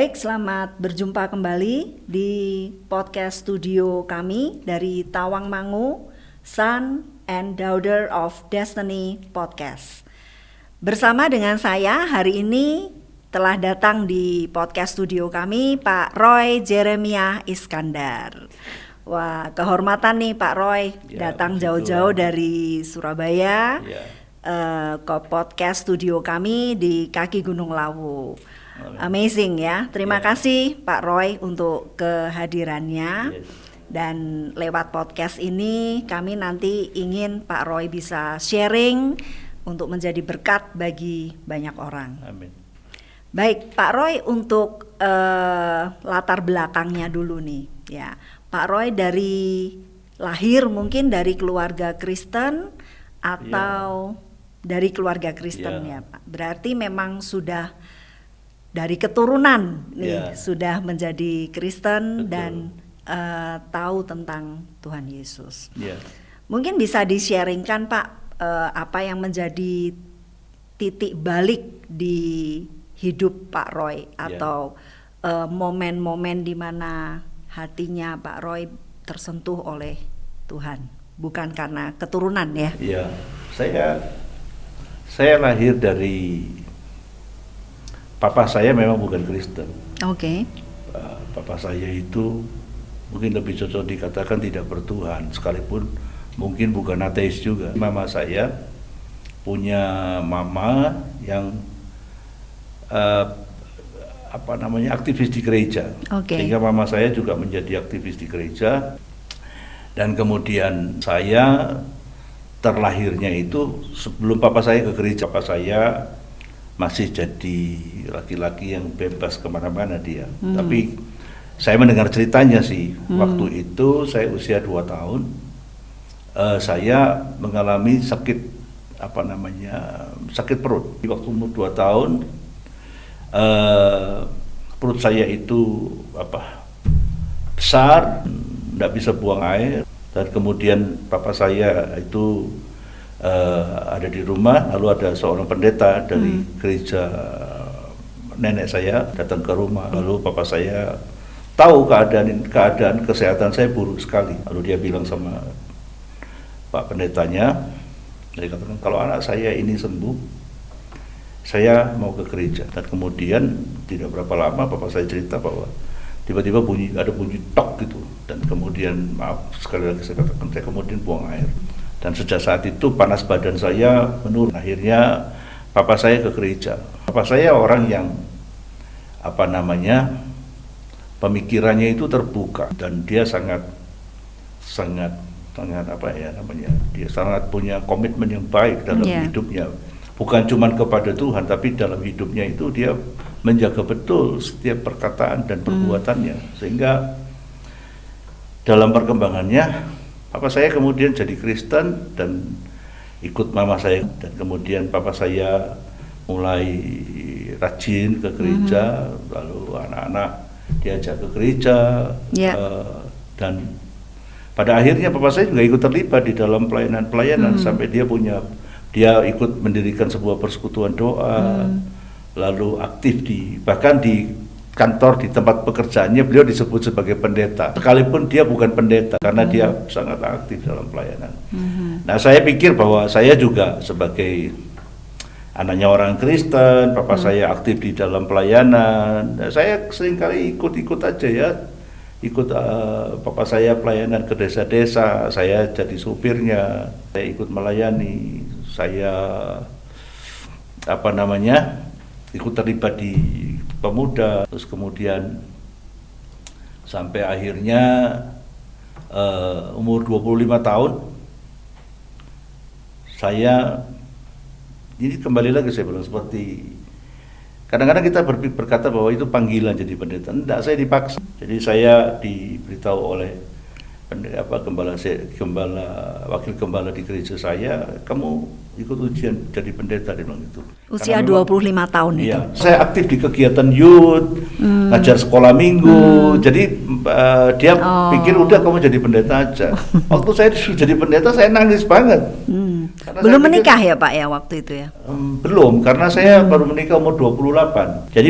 Baik, selamat berjumpa kembali di podcast studio kami dari Tawangmangu, Son and Daughter of Destiny Podcast. Bersama dengan saya hari ini telah datang di podcast studio kami Pak Roy Jeremiah Iskandar. Wah, kehormatan nih Pak Roy, datang jauh-jauh dari Surabaya ke podcast studio kami di kaki Gunung Lawu. Amazing ya, terima kasih Pak Roy untuk kehadirannya. Dan lewat podcast ini kami nanti ingin Pak Roy bisa sharing untuk menjadi berkat bagi banyak orang. Amin. Baik Pak Roy, untuk latar belakangnya dulu nih ya. Pak Roy dari lahir mungkin dari keluarga Kristen atau dari keluarga Kristen ya Pak. Berarti memang sudah dari keturunan nih sudah menjadi Kristen. Betul. Dan tahu tentang Tuhan Yesus. Mungkin bisa di-sharingkan Pak apa yang menjadi titik balik di hidup Pak Roy atau momen-momen di mana hatinya Pak Roy tersentuh oleh Tuhan, bukan karena keturunan ya? Iya, saya lahir dari papa saya memang bukan Kristen. Oke. Papa saya itu mungkin lebih cocok dikatakan tidak bertuhan, sekalipun mungkin bukan ateis juga. Mama saya punya mama yang aktivis di gereja. Sehingga mama saya juga menjadi aktivis di gereja. Dan kemudian saya terlahirnya itu sebelum papa saya ke gereja. Papa saya masih jadi laki-laki yang bebas kemana-mana dia. Tapi saya mendengar ceritanya sih, waktu itu saya usia 2 tahun, saya mengalami sakit perut. Di waktu umur 2 tahun, perut saya itu besar, tidak bisa buang air. Dan kemudian papa saya itu ada di rumah, lalu ada seorang pendeta dari gereja nenek saya datang ke rumah, lalu papa saya tahu keadaan kesehatan saya buruk sekali. Lalu dia bilang sama Pak pendetanya, dia katakan kalau anak saya ini sembuh, saya mau ke gereja. Dan kemudian tidak berapa lama papa saya cerita bahwa tiba-tiba ada bunyi tok gitu, dan kemudian sekali lagi saya katakan, saya kemudian buang air. Dan sejak saat itu panas badan saya menurun. Akhirnya papa saya ke gereja. Papa saya orang yang pemikirannya itu terbuka, dan dia sangat dia sangat punya komitmen yang baik dalam hidupnya. Bukan cuma kepada Tuhan, tapi dalam hidupnya itu dia menjaga betul setiap perkataan dan perbuatannya. Sehingga dalam perkembangannya papa saya kemudian jadi Kristen dan ikut mama saya, dan kemudian papa saya mulai rajin ke gereja, lalu anak-anak diajak ke gereja, dan pada akhirnya papa saya juga ikut terlibat di dalam pelayanan sampai dia ikut mendirikan sebuah persekutuan doa, lalu aktif bahkan di kantor, di tempat pekerjaannya beliau disebut sebagai pendeta, sekalipun dia bukan pendeta karena dia sangat aktif dalam pelayanan. Nah, saya pikir bahwa saya juga sebagai anaknya orang Kristen, papa saya aktif di dalam pelayanan. Nah, saya seringkali ikut aja ya, papa saya pelayanan ke desa-desa, saya jadi supirnya, saya ikut melayani, saya ikut terlibat di pemuda, terus kemudian sampai akhirnya umur 25 tahun saya ini kembali lagi saya bilang seperti kadang-kadang kita berkata bahwa itu panggilan jadi pendeta. Enggak, saya dipaksa. Jadi saya diberitahu oleh wakil gembala di gereja saya, kamu ikut ujian jadi pendeta, dia bilang gitu. Usia 25 tahun itu. Iya, saya aktif di kegiatan youth, ngajar sekolah minggu. Jadi dia pikir udah kamu jadi pendeta aja. Waktu saya disuruh jadi pendeta, saya nangis banget. Belum menikah ya Pak ya waktu itu ya? Belum, karena saya baru menikah umur 28. Jadi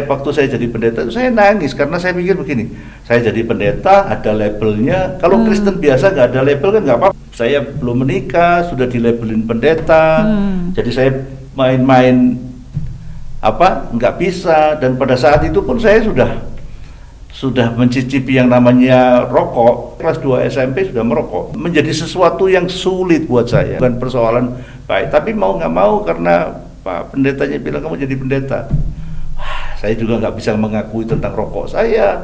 waktu saya jadi pendeta itu saya nangis karena saya pikir begini, saya jadi pendeta ada labelnya. Kalau Kristen biasa nggak ada label kan nggak apa-apa. Saya belum menikah sudah dilabelin pendeta, jadi saya main-main nggak bisa. Dan pada saat itu pun saya sudah mencicipi yang namanya rokok. Kelas 2 SMP sudah merokok. Menjadi sesuatu yang sulit buat saya. Bukan persoalan baik, tapi mau nggak mau karena Pak pendetanya bilang kamu jadi pendeta. Saya juga nggak bisa mengakui tentang rokok saya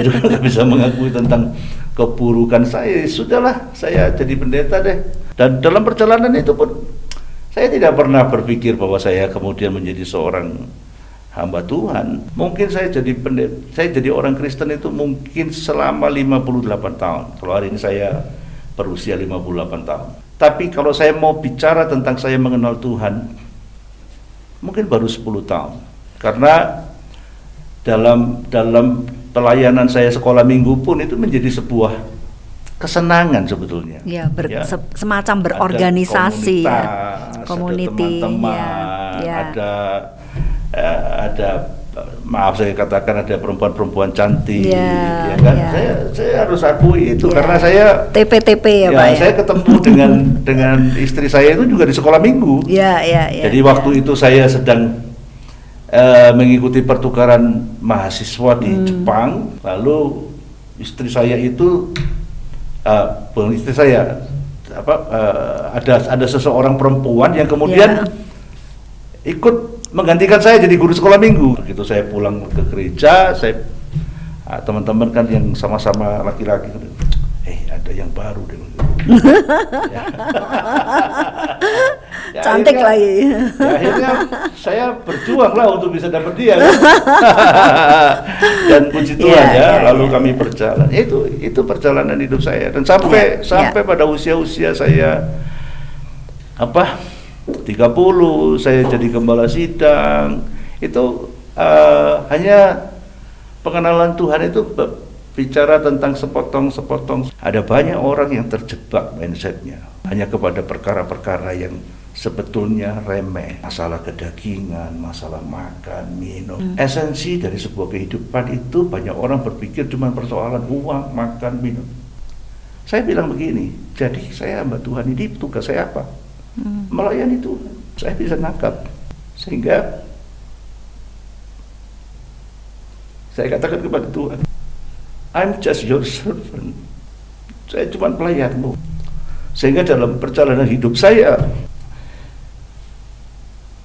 juga nggak bisa mengakui tentang keburukan saya. Sudahlah, saya jadi pendeta deh. Dan dalam perjalanan itu pun saya tidak pernah berpikir bahwa saya kemudian menjadi seorang hamba Tuhan. Mungkin saya jadi orang Kristen itu mungkin selama 58 tahun. Kalau hari ini saya berusia 58 tahun. Tapi kalau saya mau bicara tentang saya mengenal Tuhan, mungkin baru 10 tahun. Karena dalam pelayanan saya sekolah minggu pun itu menjadi sebuah kesenangan sebetulnya. Ya, semacam berorganisasi, community, ada teman-teman, ada maaf saya katakan ada perempuan-perempuan cantik, ya kan? Saya harus akui itu karena saya TP ya Pak. Saya ketemu dengan istri saya itu juga di sekolah minggu. Jadi waktu itu saya sedang mengikuti pertukaran mahasiswa di Jepang, lalu istri saya itu ada seseorang perempuan yang kemudian ikut menggantikan saya jadi guru sekolah minggu. Begitu saya pulang ke gereja, teman-teman kan yang sama-sama laki-laki, ada yang baru deh. Cantik lagi. Akhirnya saya berjuang lah untuk bisa dapat dia. Dan puji Tuhan lalu kami berjalan. Itu perjalanan hidup saya. Dan sampai pada usia saya 30 saya jadi gembala sidang. Itu hanya pengenalan Tuhan itu bicara tentang sepotong-sepotong. Ada banyak orang yang terjebak mindsetnya hanya kepada perkara-perkara yang sebetulnya remeh, masalah kedagingan, masalah makan, minum. Esensi dari sebuah kehidupan itu banyak orang berpikir cuma persoalan uang, makan, minum. Saya bilang begini, jadi saya hamba Tuhan ini tugas saya apa? Melayani Tuhan. Saya bisa nangkap, sehingga saya katakan kepada Tuhan, I'm just your servant. Saya cuma pelayanmu. Sehingga dalam perjalanan hidup saya,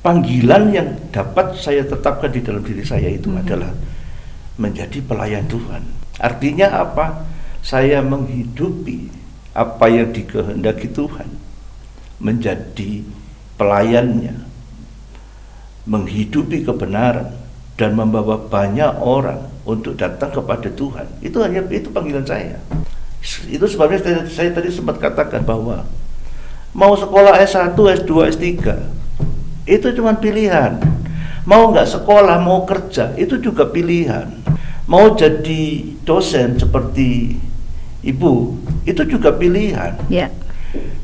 panggilan yang dapat saya tetapkan di dalam diri saya itu adalah menjadi pelayan Tuhan. Artinya apa? Saya menghidupi apa yang dikehendaki Tuhan, menjadi pelayannya, menghidupi kebenaran, dan membawa banyak orang untuk datang kepada Tuhan. Itu panggilan saya. Itu sebabnya saya tadi sempat katakan bahwa mau sekolah S1, S2, S3 itu cuma pilihan. Mau nggak sekolah, mau kerja, itu juga pilihan. Mau jadi dosen seperti ibu, itu juga pilihan.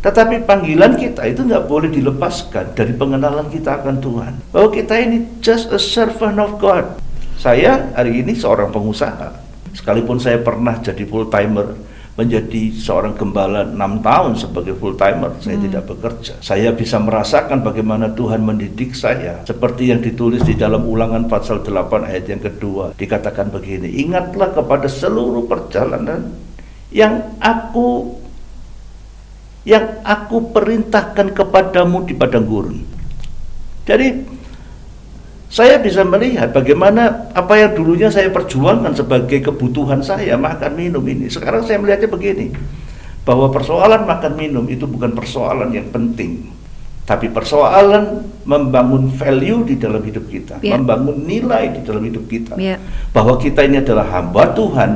Tetapi panggilan kita itu nggak boleh dilepaskan dari pengenalan kita akan Tuhan. Bahwa kita ini just a servant of God. Saya hari ini seorang pengusaha. Sekalipun saya pernah jadi full timer, menjadi seorang gembala 6 tahun sebagai full timer, saya tidak bekerja. Saya bisa merasakan bagaimana Tuhan mendidik saya. Seperti yang ditulis di dalam Ulangan pasal 8 ayat yang kedua. Dikatakan begini, ingatlah kepada seluruh perjalanan yang aku perintahkan kepadamu di padang gurun. Jadi saya bisa melihat bagaimana apa yang dulunya saya perjuangkan sebagai kebutuhan saya, makan minum ini. Sekarang saya melihatnya begini, bahwa persoalan makan minum itu bukan persoalan yang penting, tapi persoalan membangun value di dalam hidup kita, membangun nilai di dalam hidup kita, bahwa kita ini adalah hamba Tuhan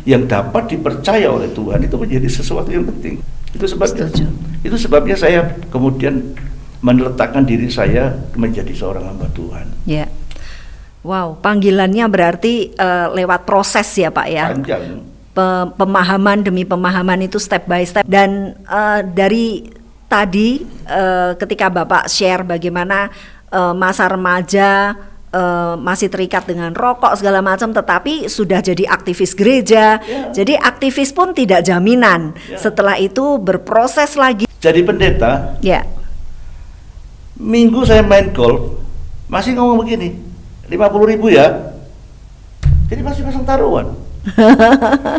yang dapat dipercaya oleh Tuhan. Itu menjadi sesuatu yang penting. Itu sebabnya. Setuju. Itu sebabnya saya kemudian meletakkan diri saya menjadi seorang hamba Tuhan. Ya. Wow, panggilannya berarti lewat proses ya Pak ya. Panjang. Pemahaman demi pemahaman itu step by step, dan dari tadi ketika Bapak share bagaimana masa remaja masih terikat dengan rokok segala macam, tetapi sudah jadi aktivis gereja. Jadi aktivis pun tidak jaminan. Setelah itu berproses lagi. Jadi pendeta. Ya. Minggu saya main golf, masih ngomong begini, 50.000 ya. Jadi masih pasang taruhan.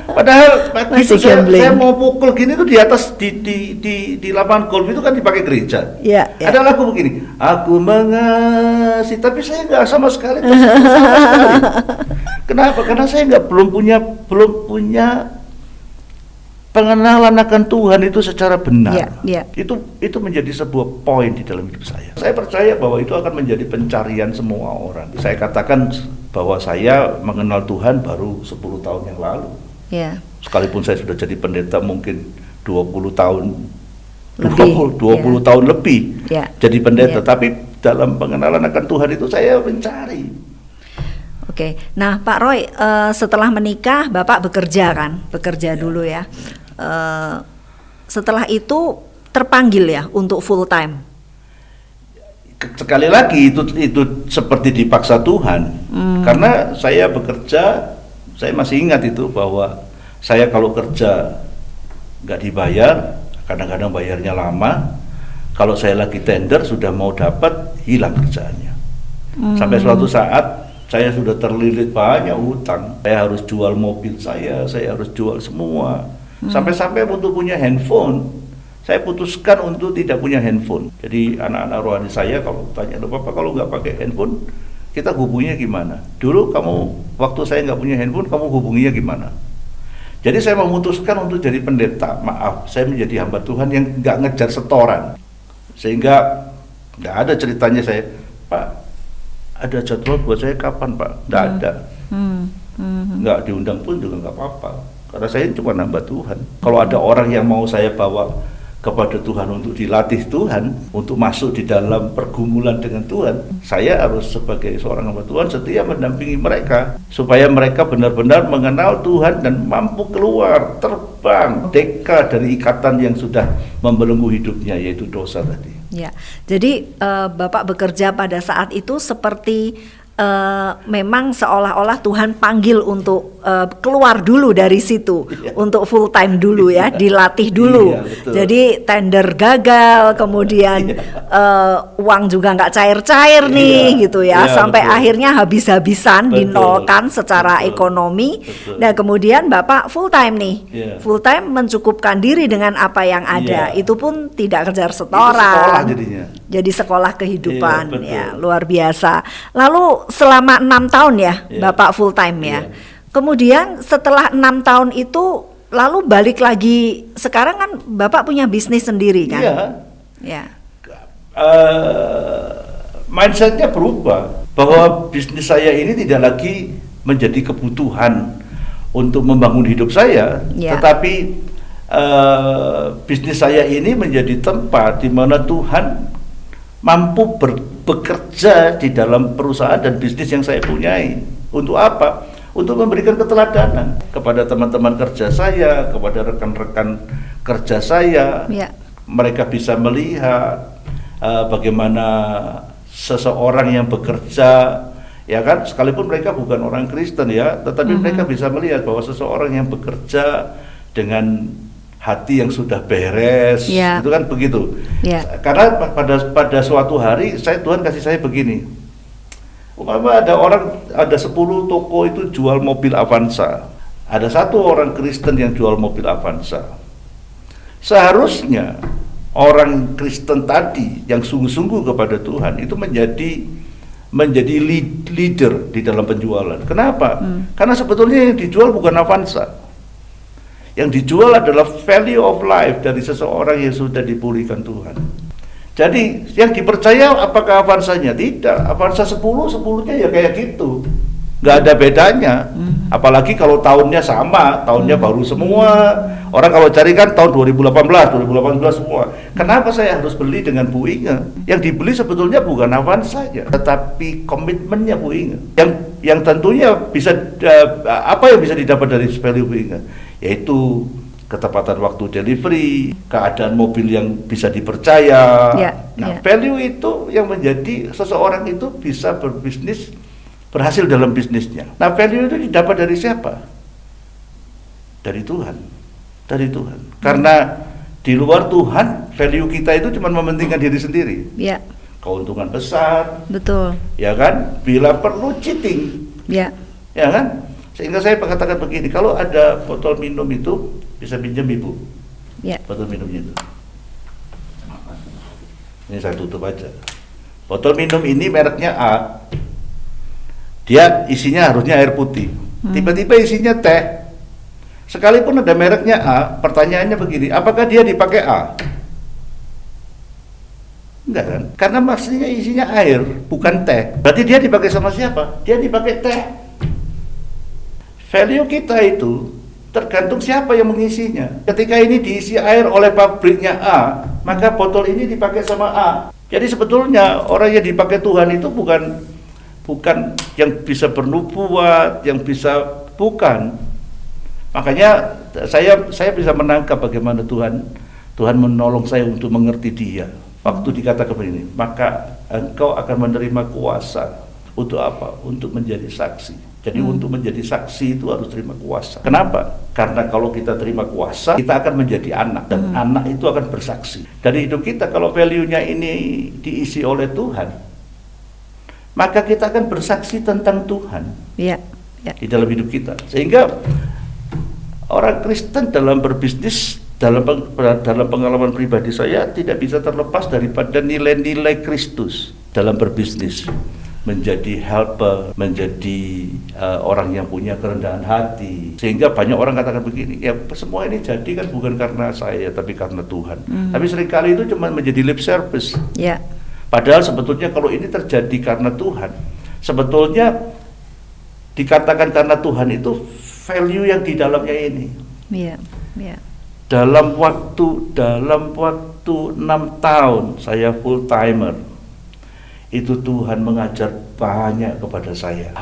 Padahal masih saya mau pukul gini tuh di atas di lapangan golf itu kan dipakai gereja. Ya. Ada lagu begini, aku mengasihi, tapi saya nggak sama sekali. Kenapa? Karena saya belum punya pengenalan akan Tuhan itu secara benar. Itu menjadi sebuah poin di dalam hidup saya. Saya percaya bahwa itu akan menjadi pencarian semua orang. Saya katakan bahwa saya mengenal Tuhan baru 10 tahun yang lalu. Sekalipun saya sudah jadi pendeta mungkin 20 tahun lebih, 20 tahun lebih jadi pendeta, tapi dalam pengenalan akan Tuhan itu saya mencari. Oke. Nah, Pak Roy, setelah menikah Bapak bekerja dulu ya. Setelah itu terpanggil ya untuk full time. Sekali lagi itu seperti dipaksa Tuhan. Karena saya bekerja, saya masih ingat itu bahwa saya kalau kerja nggak dibayar, kadang-kadang bayarnya lama. Kalau saya lagi tender sudah mau dapat, hilang kerjaannya. Sampai suatu saat saya sudah terlilit banyak hutang. Saya harus jual mobil saya harus jual semua. Sampai-sampai untuk punya handphone, saya putuskan untuk tidak punya handphone. Jadi anak-anak rohani saya kalau tanya, Bapak kalau nggak pakai handphone, kita hubunginya gimana? Dulu waktu saya nggak punya handphone, kamu hubunginya gimana? Jadi saya memutuskan untuk jadi pendeta. Maaf, saya menjadi hamba Tuhan yang nggak ngejar setoran. Sehingga nggak ada ceritanya saya, Pak, ada jadwal buat saya kapan Pak? Nggak ada. Nggak diundang pun juga nggak apa-apa. Karena saya cuma hamba Tuhan. Kalau ada orang yang mau saya bawa kepada Tuhan untuk dilatih Tuhan, untuk masuk di dalam pergumulan dengan Tuhan, saya harus sebagai seorang hamba Tuhan setia mendampingi mereka supaya mereka benar-benar mengenal Tuhan dan mampu keluar, terbang, deka dari ikatan yang sudah membelenggu hidupnya, yaitu dosa tadi. Ya, jadi Bapak bekerja pada saat itu seperti memang seolah-olah Tuhan panggil untuk keluar dulu dari situ, untuk full time dulu ya, dilatih dulu. Jadi tender gagal, kemudian uang juga nggak cair-cair nih gitu ya, sampai akhirnya habis-habisan, dinolkan secara ekonomi. Dan kemudian Bapak full time nih, full time mencukupkan diri dengan apa yang ada. Itu pun tidak kejar setoran. Jadi sekolah kehidupan, ya luar biasa. Lalu selama 6 tahun ya Bapak full time ya. Kemudian setelah 6 tahun itu lalu balik lagi, sekarang kan Bapak punya bisnis sendiri kan? Mindsetnya berubah bahwa bisnis saya ini tidak lagi menjadi kebutuhan untuk membangun hidup saya, tetapi bisnis saya ini menjadi tempat di mana Tuhan mampu bekerja di dalam perusahaan dan bisnis yang saya punyai. Untuk apa? Untuk memberikan keteladanan kepada teman-teman kerja saya, kepada rekan-rekan kerja saya. Mereka bisa melihat bagaimana seseorang yang bekerja, ya kan, sekalipun mereka bukan orang Kristen ya, tetapi mereka bisa melihat bahwa seseorang yang bekerja dengan hati yang sudah beres, itu kan begitu. Karena pada suatu hari Tuhan kasih saya begini. Umpama ada 10 toko itu jual mobil Avanza. Ada satu orang Kristen yang jual mobil Avanza. Seharusnya orang Kristen tadi yang sungguh-sungguh kepada Tuhan itu menjadi leader di dalam penjualan. Kenapa? Karena sebetulnya yang dijual bukan Avanza. Yang dijual adalah value of life dari seseorang yang sudah dipulihkan Tuhan. Jadi yang dipercaya apakah Avanza-nya? Tidak. Avanza 10-10-nya ya kayak gitu. Nggak ada bedanya. Apalagi kalau tahunnya sama, tahunnya baru semua. Orang kalau cari kan tahun 2018 semua. Kenapa saya harus beli dengan Bu Inge? Yang dibeli sebetulnya bukan Avanza-nya, tetapi komitmennya Bu Inge. Yang tentunya bisa apa yang bisa didapat dari value Bu Inge? Yaitu ketepatan waktu delivery, keadaan mobil yang bisa dipercaya. Value itu yang menjadi seseorang itu bisa berbisnis, berhasil dalam bisnisnya. Nah, value itu didapat dari siapa? Dari Tuhan. Dari Tuhan. Karena di luar Tuhan, value kita itu cuma mementingkan diri sendiri. Keuntungan besar. Betul. Ya kan? Bila perlu cheating. Ya kan? Sehingga saya katakan begini, kalau ada botol minum itu bisa pinjam Ibu. Botol minumnya itu. Ini saya tutup aja. Botol minum ini mereknya A. Dia isinya harusnya air putih. Tiba-tiba isinya teh. Sekalipun ada mereknya A, pertanyaannya begini, apakah dia dipakai A? Enggak kan? Karena maksudnya isinya air, bukan teh. Berarti dia dipakai sama siapa? Dia dipakai teh. Value kita itu tergantung siapa yang mengisinya. Ketika ini diisi air oleh pabriknya A, maka botol ini dipakai sama A. Jadi sebetulnya orang yang dipakai Tuhan itu bukan yang bisa bernubuat, yang bisa bukan. Makanya saya bisa menangkap bagaimana Tuhan menolong saya untuk mengerti Dia. Waktu dikatakan begini, maka engkau akan menerima kuasa untuk apa? Untuk menjadi saksi. Jadi untuk menjadi saksi itu harus terima kuasa. Kenapa? Karena kalau kita terima kuasa, kita akan menjadi anak, dan anak itu akan bersaksi. Dari hidup kita, kalau value-nya ini diisi oleh Tuhan, maka kita akan bersaksi tentang Tuhan di dalam hidup kita. Sehingga orang Kristen dalam berbisnis, dalam pengalaman pribadi saya, tidak bisa terlepas daripada nilai-nilai Kristus dalam berbisnis. Menjadi helper, menjadi orang yang punya kerendahan hati. Sehingga banyak orang katakan begini, ya semua ini jadi kan bukan karena saya, tapi karena Tuhan. Tapi seringkali itu cuma menjadi lip service. Padahal sebetulnya kalau ini terjadi karena Tuhan, sebetulnya dikatakan karena Tuhan itu value yang di dalamnya ini. Dalam waktu 6 tahun saya full timer, itu Tuhan mengajar banyak kepada saya.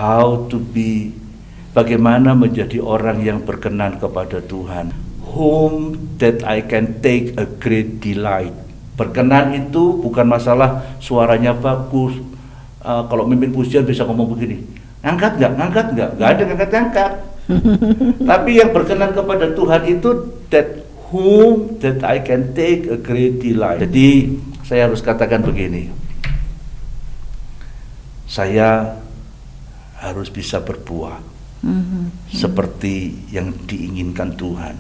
Bagaimana menjadi orang yang berkenan kepada Tuhan. Whom that I can take a great delight. Berkenan itu bukan masalah suaranya bagus. Kalau mimpin pujian bisa ngomong begini, ngangkat nggak ada ngangkat. Tapi yang berkenan kepada Tuhan itu whom that I can take a great delight. Jadi saya harus katakan begini, saya harus bisa berbuah seperti yang diinginkan Tuhan,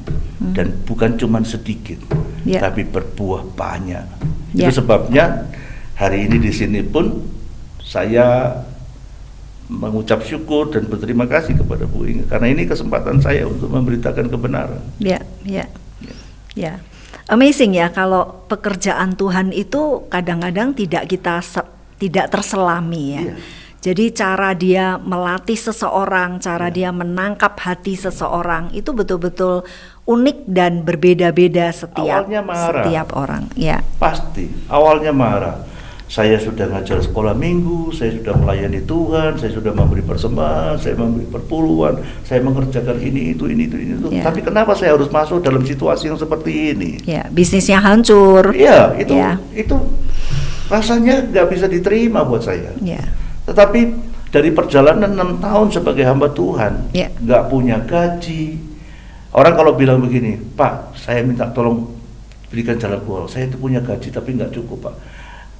dan bukan cuma sedikit, tapi berbuah banyak. Itu sebabnya hari ini di sini pun saya mengucap syukur dan berterima kasih kepada Bu Inge, karena ini kesempatan saya untuk memberitakan kebenaran. Amazing ya, kalau pekerjaan Tuhan itu kadang-kadang tidak terselami ya. Jadi cara dia melatih seseorang, cara dia menangkap hati seseorang itu betul-betul unik dan berbeda-beda setiap orang. Pasti awalnya marah. Saya sudah ngajar sekolah minggu, saya sudah melayani Tuhan, saya sudah memberi persembahan, saya memberi perpuluhan, saya mengerjakan ini itu. Tapi kenapa saya harus masuk dalam situasi yang seperti ini? Bisnisnya hancur. Itu rasanya nggak bisa diterima buat saya. Tetapi dari perjalanan 6 tahun sebagai hamba Tuhan, nggak punya gaji. Orang kalau bilang begini, Pak, saya minta tolong berikan jalan keluar. Saya itu punya gaji tapi nggak cukup, Pak.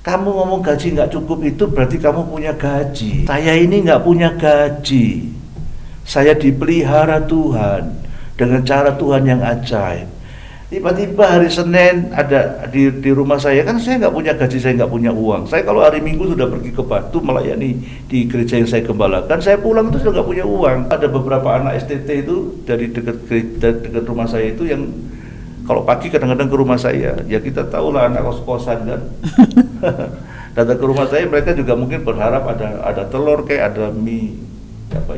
Kamu ngomong gaji nggak cukup itu berarti kamu punya gaji. Saya ini nggak punya gaji. Saya dipelihara Tuhan dengan cara Tuhan yang ajaib. Tiba-tiba hari Senin ada di rumah saya, kan saya nggak punya gaji, saya nggak punya uang. Saya kalau hari Minggu sudah pergi ke Batu melayani di gereja yang saya gembalakan, saya pulang itu sudah nggak punya uang. Ada beberapa anak STT itu dari dekat rumah saya itu yang kalau pagi kadang-kadang ke rumah saya, ya kita tahulah anak kos-kosan kan. Datang ke rumah saya, mereka juga mungkin berharap ada telur kayak ada mie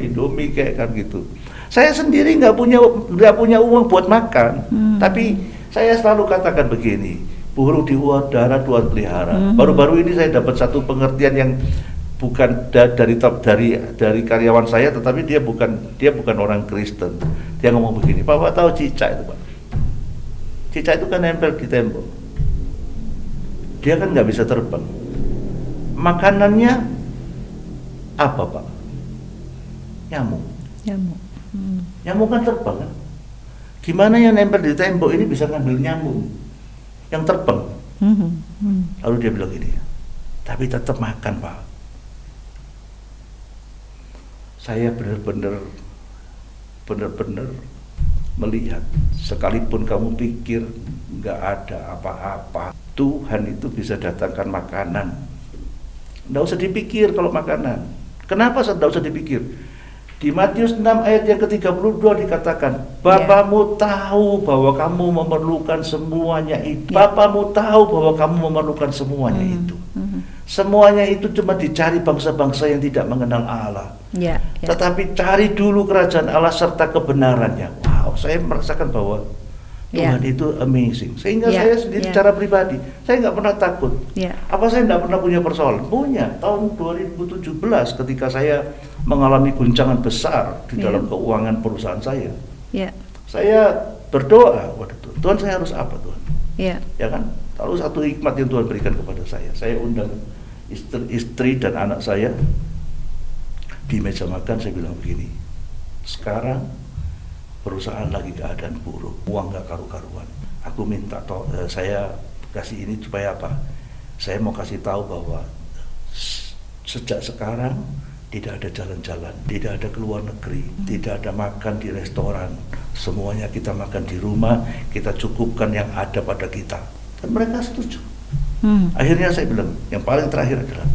Indomie kayak kan gitu. Saya sendiri nggak punya uang buat makan, tapi saya selalu katakan begini, burung di udara Tuhan pelihara. Baru-baru ini saya dapat satu pengertian yang bukan dari karyawan saya, tetapi dia bukan orang Kristen. Dia ngomong begini, Bapak tahu cicak itu, Pak? Cicak itu kan nempel di tembok. Dia kan nggak bisa terbang. Makanannya apa, Pak? Nyamuk. Nyamuk kan terbang kan? Gimana yang nempel di tembok ini bisa ngambil nyamuk yang terbang? Lalu dia bilang gini, tapi tetap makan, Pak. Saya benar-benar melihat, sekalipun kamu pikir nggak ada apa-apa, Tuhan itu bisa datangkan makanan. Nggak usah dipikir kalau makanan. Kenapa nggak usah dipikir? Di Matius 6 ayat yang ke-32 dikatakan, Bapamu tahu bahwa kamu memerlukan semuanya itu. Bapamu tahu bahwa kamu memerlukan semuanya itu. Semuanya itu cuma dicari bangsa-bangsa yang tidak mengenal Allah. Tetapi cari dulu kerajaan Allah serta kebenarannya. Wow, saya merasakan bahwa Tuhan itu amazing. Sehingga saya sendiri secara pribadi, saya nggak pernah takut. Apa saya nggak pernah punya persoalan? Punya. Tahun 2017 ketika saya mengalami guncangan besar di dalam keuangan perusahaan saya. Saya berdoa kepada Tuhan. Tuhan, saya harus apa, Tuhan? Ya kan? Lalu satu hikmat yang Tuhan berikan kepada saya. Saya undang istri dan anak saya di meja makan. Saya bilang begini, sekarang perusahaan lagi keadaan buruk, uang gak karu-karuan. Aku minta saya kasih ini supaya apa? Saya mau kasih tahu bahwa sejak sekarang tidak ada jalan-jalan, tidak ada keluar negeri, tidak ada makan di restoran. Semuanya kita makan di rumah, kita cukupkan yang ada pada kita. Dan mereka setuju. Akhirnya saya bilang, yang paling terakhir adalah,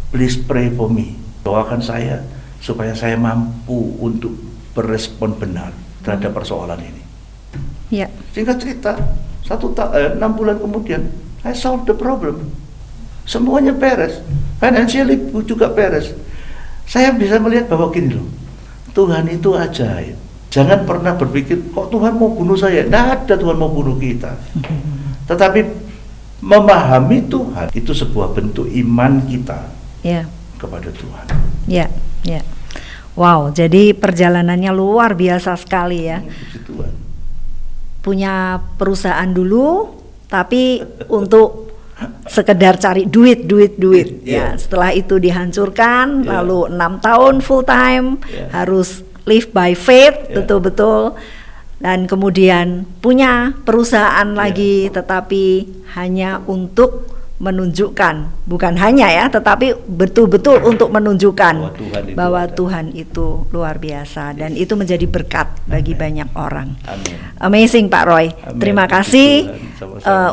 please pray for me. Doakan saya supaya saya mampu untuk berespon benar terhadap persoalan ini. Singkat cerita, 6 bulan kemudian, I solved the problem. Semuanya beres, financially juga beres. Saya bisa melihat bahwa gini loh, Tuhan itu ajaib. Jangan pernah berpikir, kok Tuhan mau bunuh saya? Tidak ada Tuhan mau bunuh kita. Tetapi memahami Tuhan itu sebuah bentuk iman kita kepada Tuhan. Wow, jadi perjalanannya luar biasa sekali ya. Punya perusahaan dulu, tapi untuk sekedar cari duit. Setelah itu dihancurkan, lalu 6 tahun full time, harus live by faith, betul-betul. Dan kemudian punya perusahaan lagi, tetapi hanya untuk menunjukkan, bukan hanya ya, tetapi betul-betul untuk menunjukkan bahwa Tuhan itu luar biasa, dan itu menjadi berkat bagi banyak orang. Amazing Pak Roy. Terima kasih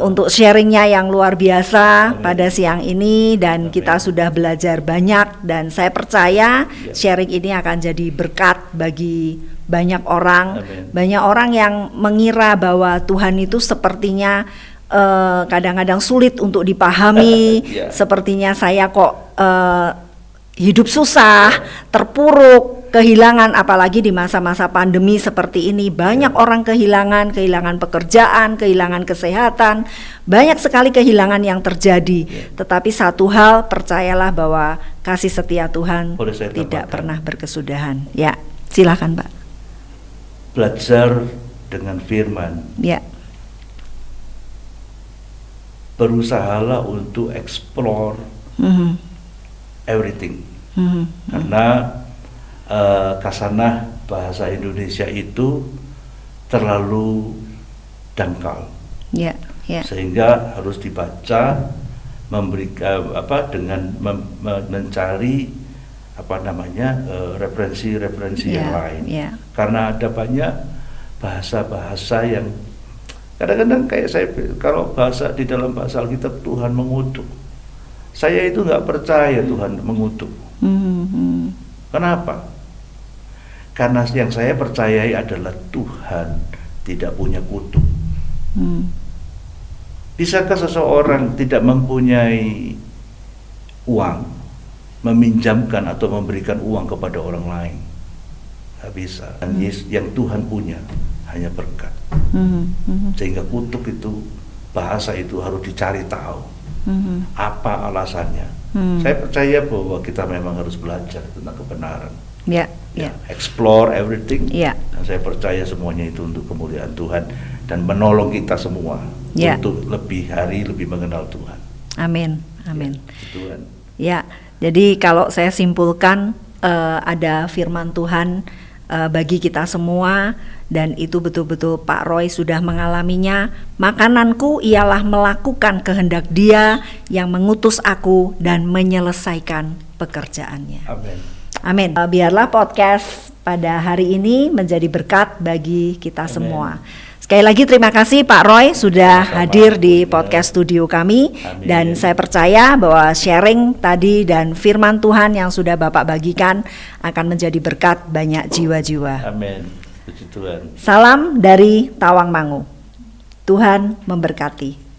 untuk sharingnya yang luar biasa pada siang ini, dan kita sudah belajar banyak, dan saya percaya sharing ini akan jadi berkat bagi banyak orang. Banyak orang yang mengira bahwa Tuhan itu sepertinya kadang-kadang sulit untuk dipahami. Sepertinya saya kok hidup susah, terpuruk, kehilangan, apalagi di masa-masa pandemi seperti ini. Banyak orang kehilangan pekerjaan, kehilangan kesehatan, banyak sekali kehilangan yang terjadi. Tetapi satu hal, percayalah bahwa kasih setia Tuhan tidak pernah berkesudahan. Ya, silakan Pak. Belajar dengan firman. Berusahalah untuk explore everything. Karena kasanah bahasa Indonesia itu terlalu dangkal, sehingga harus dibaca, memberikan dengan mencari referensi yang lain. Karena ada banyak bahasa-bahasa yang kadang-kadang kayak saya, kalau bahasa di dalam bahasa Alkitab Tuhan mengutuk, saya itu nggak percaya Tuhan mengutuk. Kenapa? Karena yang saya percayai adalah Tuhan tidak punya kutuk. Bisakah seseorang tidak mempunyai uang meminjamkan atau memberikan uang kepada orang lain? nggak bisa. Dan yang Tuhan punya hanya berkat. Sehingga kutuk itu, bahasa itu harus dicari tahu. Apa alasannya? Saya percaya bahwa kita memang harus belajar tentang kebenaran. Explore everything. Dan saya percaya semuanya itu untuk kemuliaan Tuhan dan menolong kita semua untuk lebih mengenal Tuhan. Amin. Tuhan. Ya, jadi kalau saya simpulkan ada firman Tuhan bagi kita semua, dan itu betul-betul Pak Roy sudah mengalaminya. Makananku ialah melakukan kehendak Dia yang mengutus aku dan menyelesaikan pekerjaannya. Amin. Biarlah podcast pada hari ini menjadi berkat bagi kita semua. Sekali lagi terima kasih Pak Roy sudah hadir di podcast studio kami. Dan saya percaya bahwa sharing tadi dan firman Tuhan yang sudah Bapak bagikan akan menjadi berkat banyak jiwa-jiwa. Amin. Puji Tuhan. Salam dari Tawangmangu. Tuhan memberkati.